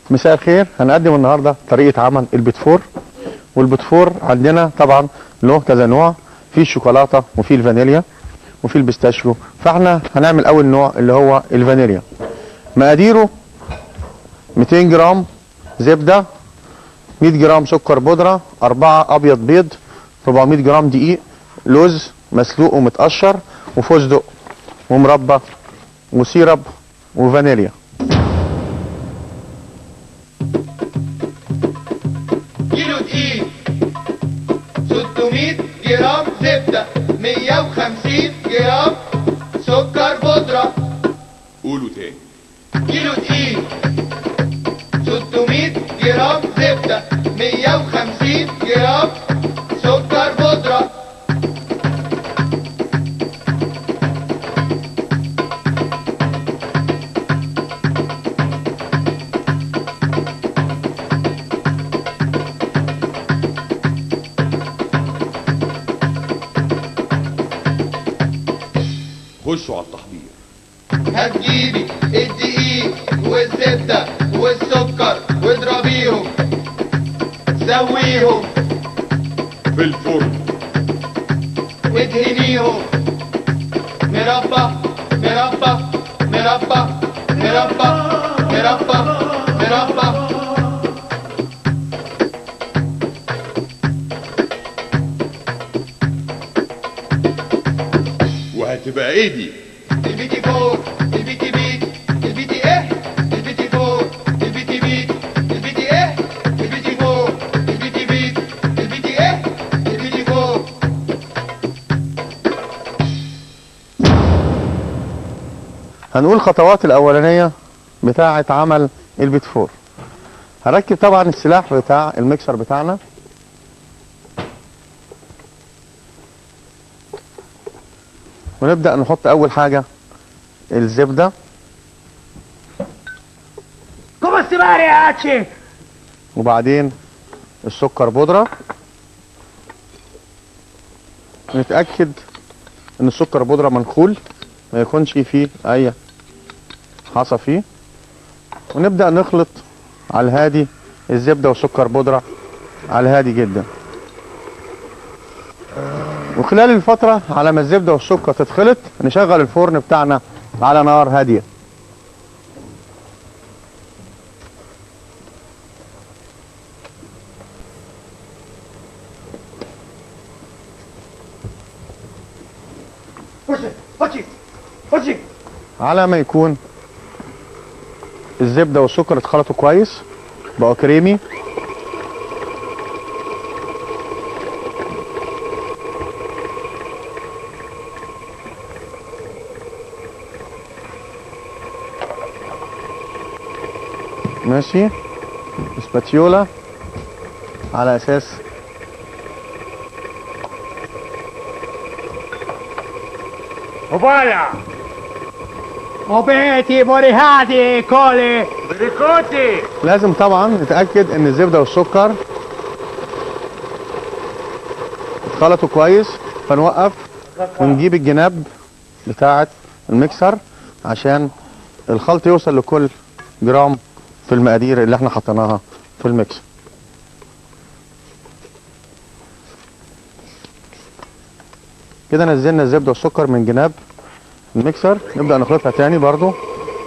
مساء الخير. هنقدم النهارده طريقه عمل البيتفور. والبيتفور عندنا طبعا له كذا نوع، في الشوكولاته وفي الفانيليا وفي البيستاشيو. فاحنا هنعمل اول نوع اللي هو الفانيليا. مقاديره 200 جرام زبده، 100 جرام سكر بودره، 4 ابيض بيض، 400 جرام دقيق، لوز مسلوق ومتقشر، وفستق ومربى وسيرب وفانيليا. كيلو دقيق، 600 جرام زبدة، 150 جرام سكر بودرة. قولوا تاني. كيلو دقيق، 600 جرام زبدة، 150 جرام سكر بودرة. خشوا على التحضير. هتجيبي الدقيق والزبدة والسكر واضربيهم، سويهم في الفرن وادهنيهم مربى مربى مربى مربى مربى مربى. وهتبقى ايه دي؟ البيتي فوق، البيتي بيت، البيتي ايه؟ البيتي فوق، البيتي بيت، البيتي ايه؟ البيتي فوق، البيتي بيت، البيتي ايه؟ البيتي فوق. هنقول الخطوات الاولانيه بتاعه عمل البيتفور. هركب طبعا السلاح بتاع الميكسر بتاعنا. ونبدأ نحط أول حاجة الزبدة. وبعدين السكر بودرة. نتأكد إن السكر بودرة منخول، ما يكونش فيه أي حصى فيه. ونبدأ نخلط على الهادي الزبدة والسكر بودرة على الهادي جدا. وخلال الفترة على ما الزبدة والسكر تتخلط نشغل الفرن بتاعنا على نار هادية. على ما يكون الزبدة والسكر اتخلطوا كويس بقوا كريمي، ماشي سباتيولا على اساس Ovala! Opeti, borihati, كولي بريكوتي. لازم طبعا نتأكد ان الزبدة والسكر اتخلطوا كويس. فنوقف ونجيب الجناب بتاعة الميكسر عشان الخلط يوصل لكل جرام في المقادير اللي احنا حطيناها في الميكسر. كده نزلنا الزبدة والسكر من جناب الميكسر. نبدأ نخلطها تاني برضو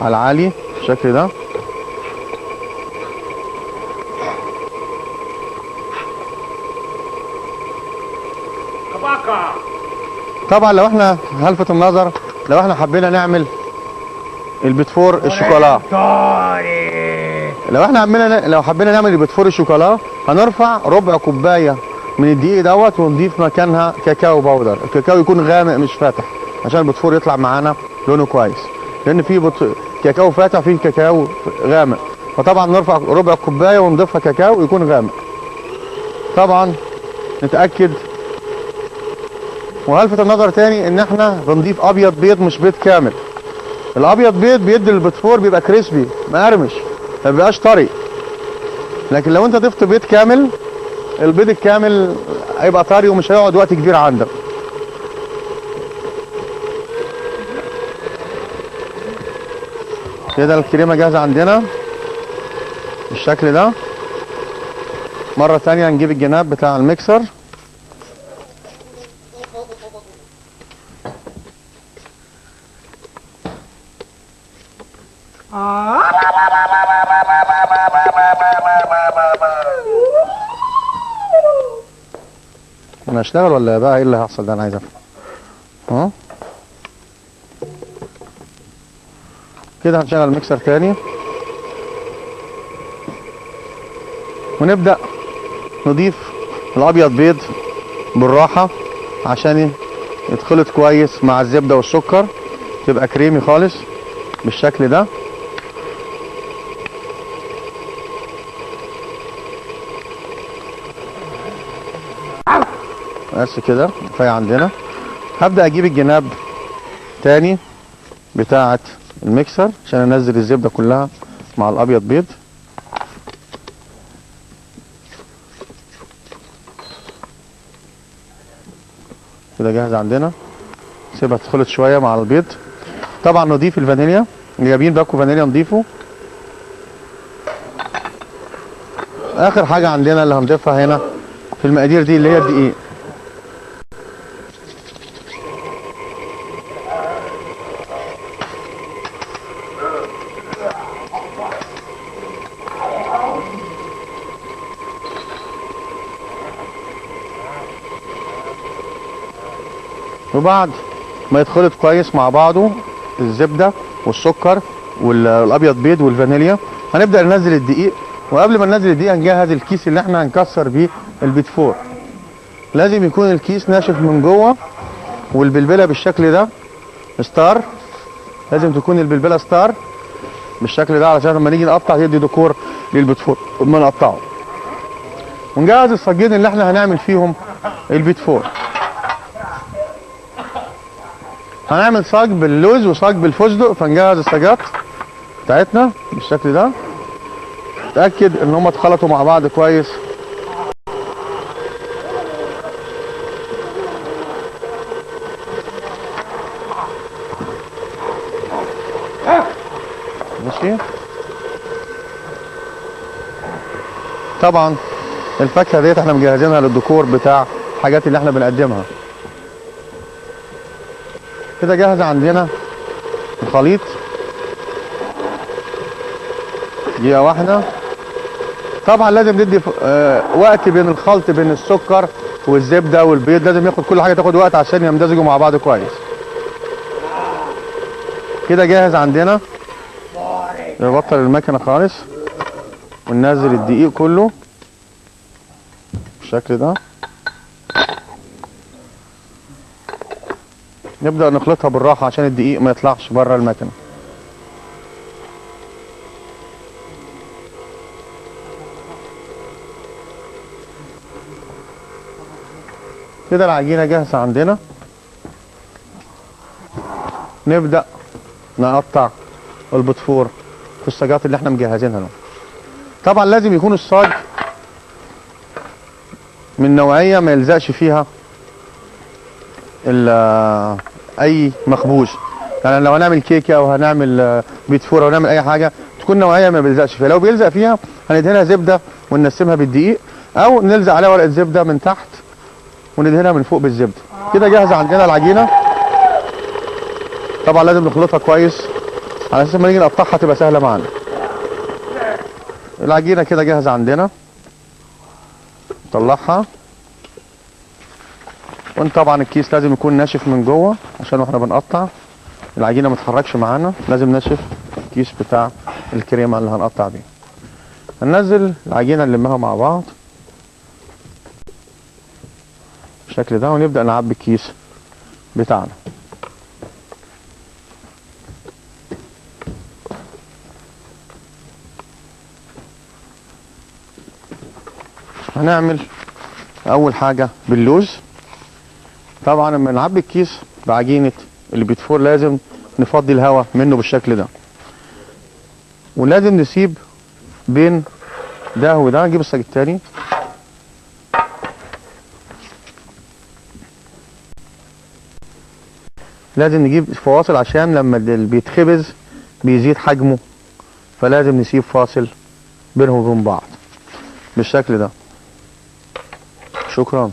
على العالي بالشكل ده. طبعا لو احنا هلفت النظر، لو احنا حبينا نعمل البيتفور الشوكولا، لو حبينا نعمل البيتفور الشوكولا هنرفع ربع كوبايه من الدقيق دوت ونضيف مكانها كاكاو باودر. الكاكاو يكون غامق مش فاتح عشان البيتفور يطلع معانا لونه كويس، لان في كاكاو فاتح فيه كاكاو غامق. فطبعا نرفع ربع كوبايه ونضيفها كاكاو يكون غامق. طبعا نتاكد. وهلفت النظر تاني ان احنا بنضيف ابيض بيض مش بيض كامل. الابيض بيض بيدي البيتفور بيبقى كريسبي مقرمش، ما بيبقاش طري. لكن لو انت ضفت بيض كامل، البيض الكامل هيبقى طري ومش هيقعد وقت كبير عندك. كده الكريمه جاهزه عندنا بالشكل ده. مره ثانيه نجيب الجناب بتاع الميكسر. انا هشتغل ولا بقى ايه اللي هيحصل ده؟ انا عايز افهم. كده هنشغل الميكسر تاني ونبدأ نضيف الابيض بيض بالراحة عشان يتخلط كويس مع الزبدة والسكر، تبقى كريمي خالص بالشكل ده. بس كده كفايه عندنا. هبدأ اجيب الجناب تاني بتاعة الميكسر عشان انزل الزبدة كلها مع الابيض بيض. كده جاهز عندنا. سيبها تخلط شوية مع البيض. طبعا نضيف الفانيليا، اللي جايبين باكو فانيليا نضيفه. اخر حاجة عندنا اللي هنضيفها هنا في المقادير دي اللي هي الدقيق. وبعد ما يتخلط كويس مع بعضه الزبدة والسكر والابيض بيض والفانيليا، هنبدأ ننزل الدقيق. وقبل ما ننزل الدقيق هنجهز الكيس اللي احنا هنكسر بيه البيت فور. لازم يكون الكيس ناشف من جوه، والبلبلة بالشكل ده ستار. لازم تكون البلبلة ستار بالشكل ده علشان لما نيجي نقطع تدي ديكور للبيت فور لما نقطعه. ونجهز الصاجين اللي احنا هنعمل فيهم البيت فور. هنعمل صاج باللوز وصاج بالفستق، فنجهز الصاجات بتاعتنا بالشكل ده. اتاكد ان هم اتخلطوا مع بعض كويس. ماشي. طبعا الفاكهه ديت احنا مجهزينها للديكور بتاع الحاجات اللي احنا بنقدمها. كده جاهز عندنا الخليط. دقيقة واحدة. طبعا لازم ندي وقت بين الخلط بين السكر والزبدة والبيض، لازم ياخد كل حاجة تاخد وقت عشان يمتزجوا مع بعض كويس. كده جاهز عندنا. نبطل المكنة خالص وننزل الدقيق كله بالشكل ده. نبدأ نخلطها بالراحة عشان الدقيق ما يطلعش بره المكنة. كده العجينة جاهزة عندنا. نبدأ نقطع البطفور في الصاجات اللي احنا مجهزينها له. طبعا لازم يكون الصاج من نوعية ما يلزقش فيها اي مخبوز. يعني لو هنعمل كيكه او هنعمل بيت فور او نعمل اي حاجه تكون نوعيه ما بيلزقش فيها. لو بيلزق فيها هندهنها زبده وننسمها بالدقيق، او نلزق عليها ورقه زبده من تحت وندهنها من فوق بالزبده. كده جاهزه عندنا العجينه. طبعا لازم نخلطها كويس على اساس لما نيجي نقطعها تبقى سهله معانا. العجينه كده جاهزه عندنا. نطلعها. وانت طبعا الكيس لازم يكون ناشف من جوه عشان واحنا بنقطع العجينه ما تتحركش معانا. لازم ناشف الكيس بتاع الكريمه اللي هنقطع بيه. هننزل العجينه نلمها مع بعض بالشكل ده ونبدا نعبي الكيس بتاعنا. هنعمل اول حاجه باللوز. طبعا لما نعبي الكيس بعجينه البيت فور لازم نفضي الهواء منه بالشكل ده، ولازم نسيب بين ده وده. نجيب الصاج التاني. لازم نجيب فواصل عشان لما بيتخبز بيزيد حجمه، فلازم نسيب فاصل بينهم وبين بعض بالشكل ده. شكرا.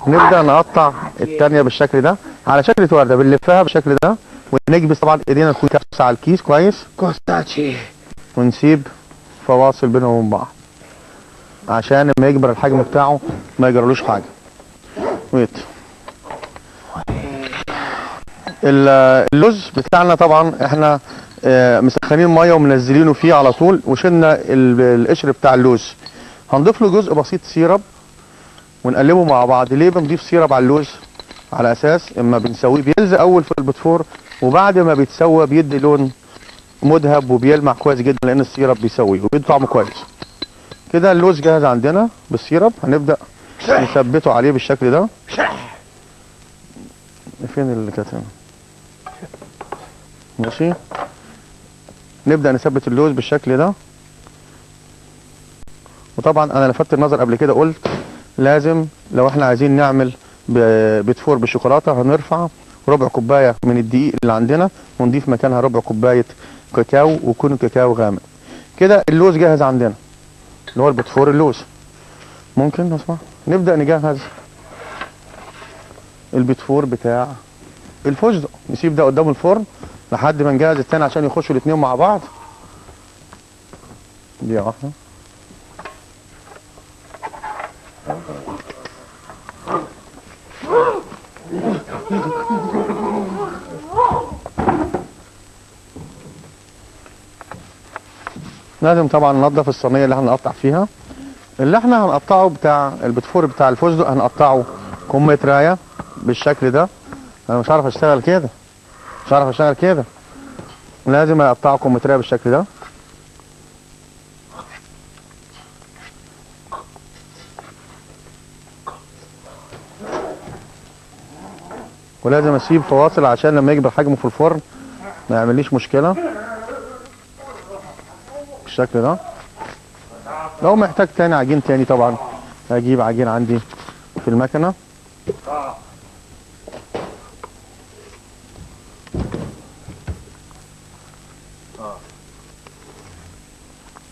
نبدأ نقطع التانية بالشكل ده على شكل وردة، بنلفها بالشكل ده ونكبس. طبعا ايدينا تكون كابسة على الكيس كويس، كوستاتشي. ونسيب فواصل بينهم وبين بعض عشان لما يكبر الحجم بتاعه ما يجرلوش حاجة. ويت. اللوز بتاعنا طبعا احنا مسخنين ميه ومنزلينه فيه على طول، وشلنا القشر بتاع اللوز. هنضيف له جزء بسيط سيرب ونقلبه مع بعض. ليه بنضيف سيرب على اللوز؟ على اساس اما بنسويه بيلزق اول في البتفور، وبعد ما بيتسوى بيدي لون مذهب وبيلمع كويس جدا، لان السيرب بيسويه وبيدي طعم كويس. كده اللوز جاهز عندنا بالسيرب. هنبدا نثبته عليه بالشكل ده. فين اللي كانت هنا؟ ماشي. نبدا نثبت اللوز بالشكل ده. وطبعا انا لفتت النظر قبل كده، قلت لازم لو احنا عايزين نعمل بتفور بالشوكولاته هنرفع ربع كوبايه من الدقيق اللي عندنا ونضيف مكانها ربع كوبايه كاكاو، ويكون كاكاو غامق. كده اللوز جاهز عندنا اللي هو البتفور اللوز. ممكن نسمع نبدا نجهز البتفور بتاع الفستق. نسيب ده قدام الفرن لحد ما نجهز التاني عشان يخشوا الاتنين مع بعض. دي واحده. لازم طبعا ننضف الصينيه اللي هنقطع فيها. اللي احنا هنقطعه بتاع البتفور بتاع الفستق هنقطعه كمثرية بالشكل ده. انا مش عارف اشتغل كده، مش عارف اشتغل كده. لازم اقطعه كمثرية بالشكل ده. ولازم اسيب فواصل عشان لما يكبر حجمه في الفرن ما يعمليش مشكلة بالشكل ده. لو محتاج تاني عجين تاني طبعا هجيب عجين عندي في المكنة.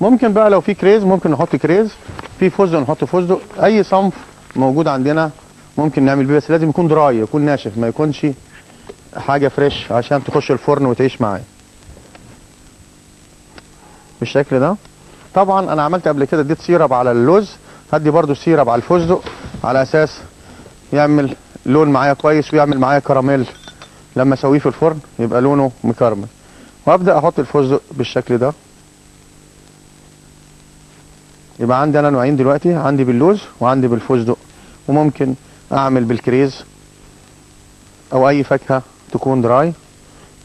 ممكن بقى لو في كريز ممكن نحط كريز، في فستق نحط فستق، اي صنف موجود عندنا ممكن نعمل بيه، بس لازم يكون دراي، يكون ناشف، ما يكونش حاجة فريش عشان تخش الفرن وتعيش معايا بالشكل ده. طبعا انا عملت قبل كده اديت سيرب على اللوز، هدي برضو سيرب على الفستق على اساس يعمل لون معايا كويس ويعمل معايا كراميل لما اسويه في الفرن يبقى لونه مكرمل. وابدا احط الفستق بالشكل ده. يبقى عندي انا نوعين دلوقتي، عندي باللوز وعندي بالفستق، وممكن اعمل بالكريز او اي فاكهه تكون دراي.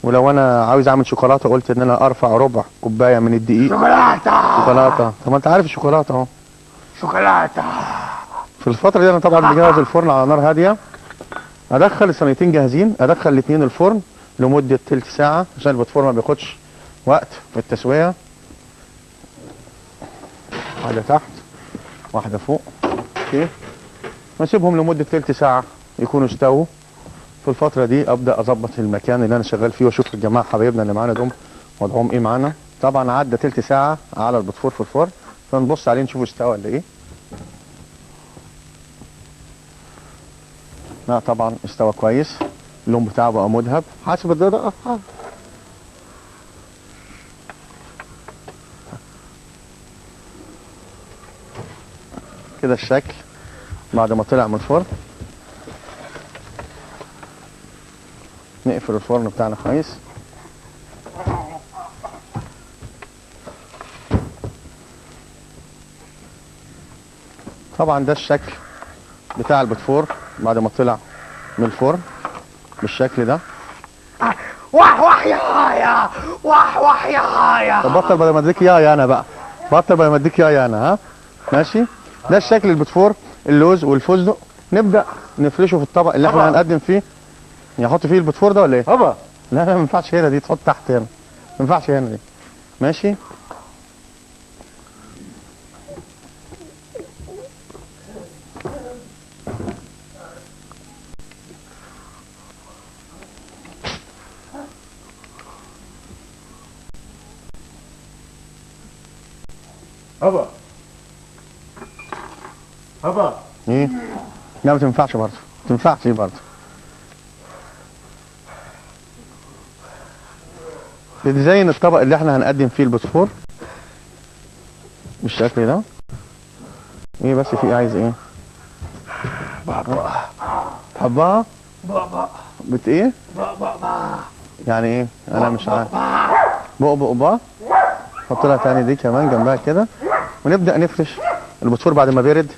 ولو انا عاوز اعمل شوكولاته قلت ان انا ارفع ربع كوبايه من الدقيق. شوكولاته. طب ما انت عارف الشوكولاته اهو. شوكولاته. في الفتره دي انا طبعا بجهز الفرن على نار هاديه. ادخل الصينيتين جاهزين، ادخل الاثنين الفرن لمده تلت ساعه عشان البتفور ما بياخدش وقت في التسويه. واحده تحت واحده فوق. اوكي. واسيبهم لمده تلت ساعه يكونوا استووا. في الفتره دي ابدا اظبط المكان اللي انا شغال فيه واشوف الجماعه حبايبنا اللي معانا دول وضعهم ايه معانا. طبعا عدى تلت ساعه على البتفور في الفرن، فنبص عليه نشوفه استوى ولا ايه. لا طبعا استوى كويس، اللون بتاعه بقى مذهب حاسب الدقه. كده الشكل بعد ما طلع من الفرن. نقفل الفرن بتاعنا كويس. طبعا ده الشكل بتاع البتفور بعد ما طلع من الفرن بالشكل ده. وح وح يا هايا، وح وح يا هايا. طب بطل بدل ما اديك يا انا بقى، بطل بدل ما اديك يا انا. ها ماشي. ده الشكل البتفور اللوز والفستق. نبدا نفرشه في الطبق اللي احنا هنقدم فيه. نحط فيه البتفور ده ولا ايه؟ هبا. لا ما ينفعش هنا، دي تحط تحت هنا، ما ينفعش هنا دي. ماشي. هبا هبا. ايه؟ لا ما تنفعش برضه، ما تنفعش برضه. بتزين الطبق اللي احنا هنقدم فيه البوتفور بالشكل ده. ايه بس في عايز ايه؟ بابا تحبها؟ بابا بت ايه؟ بابا. يعني ايه؟ انا مش عارف. بق بقى. حط لها تاني دي كمان جنبها كده، ونبدأ نفرش البوتفور بعد ما بيرد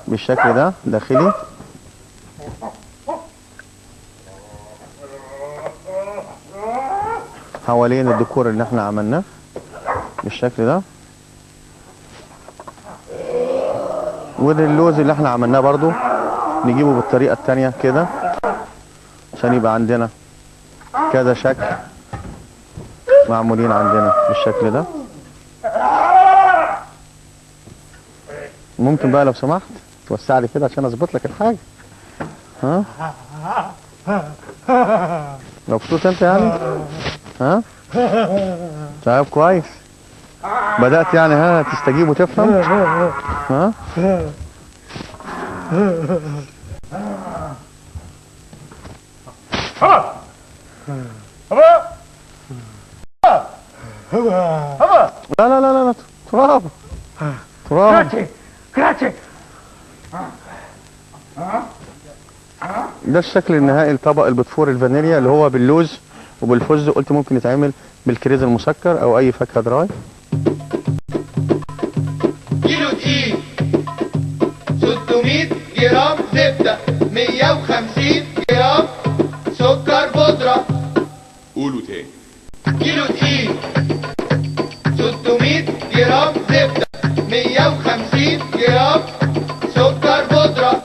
بالشكل ده داخلي. حوالين الديكور اللي احنا عملناه بالشكل ده. واللوز اللي احنا عملناه برضو نجيبه بالطريقة التانية كده عشان يبقى عندنا كذا شكل معمولين عندنا بالشكل ده. ممكن بقى لو سمحت توسع لي كده عشان اظبط لك الحاجة. ها؟ مبسوط انت يعني؟ ها؟ طيب كويس. بدأت يعني ها تستجيب وتفهم؟ ها؟ لا لا لا لا تراب تراب. كراتشي كراتشي. ده الشكل النهائي لطبق البوتفور الفانيليا اللي هو باللوز وبالفستق. قلت ممكن يتعمل بالكريز المسكر او اي فاكهه دراي. كيلو دقيق 600 جرام زبدة 150 جرام سكر بودرة. قولوا تاني. كيلو دقيق 600 جرام زبدة 150 جرام سكر بودرة.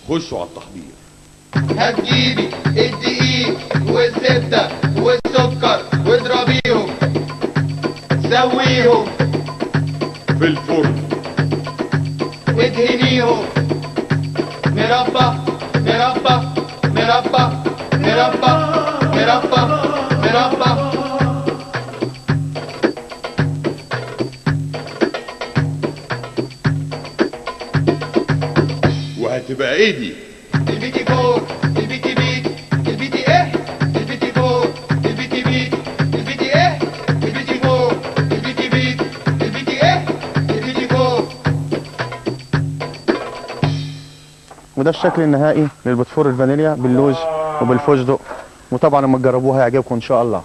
خشوا على التحضير. هتجيبي الدقيق والزبدة والسكر واضربيهم سويهم في الفرن. وادهنيهم مربى مربى مربى مربى مربى مربى. وهتبقى ايه دي؟ البيتي فور البيتي بيت البيتي ايه البيتي فور البيتي بيت البيتي ايه البيتي فور البيتي بيت البيتي ايه البيتي فور. وده الشكل النهائي للبوتفور الفانيليا باللوز وبالفستق. وطبعا لما تجربوها هيعجبكم ان شاء الله.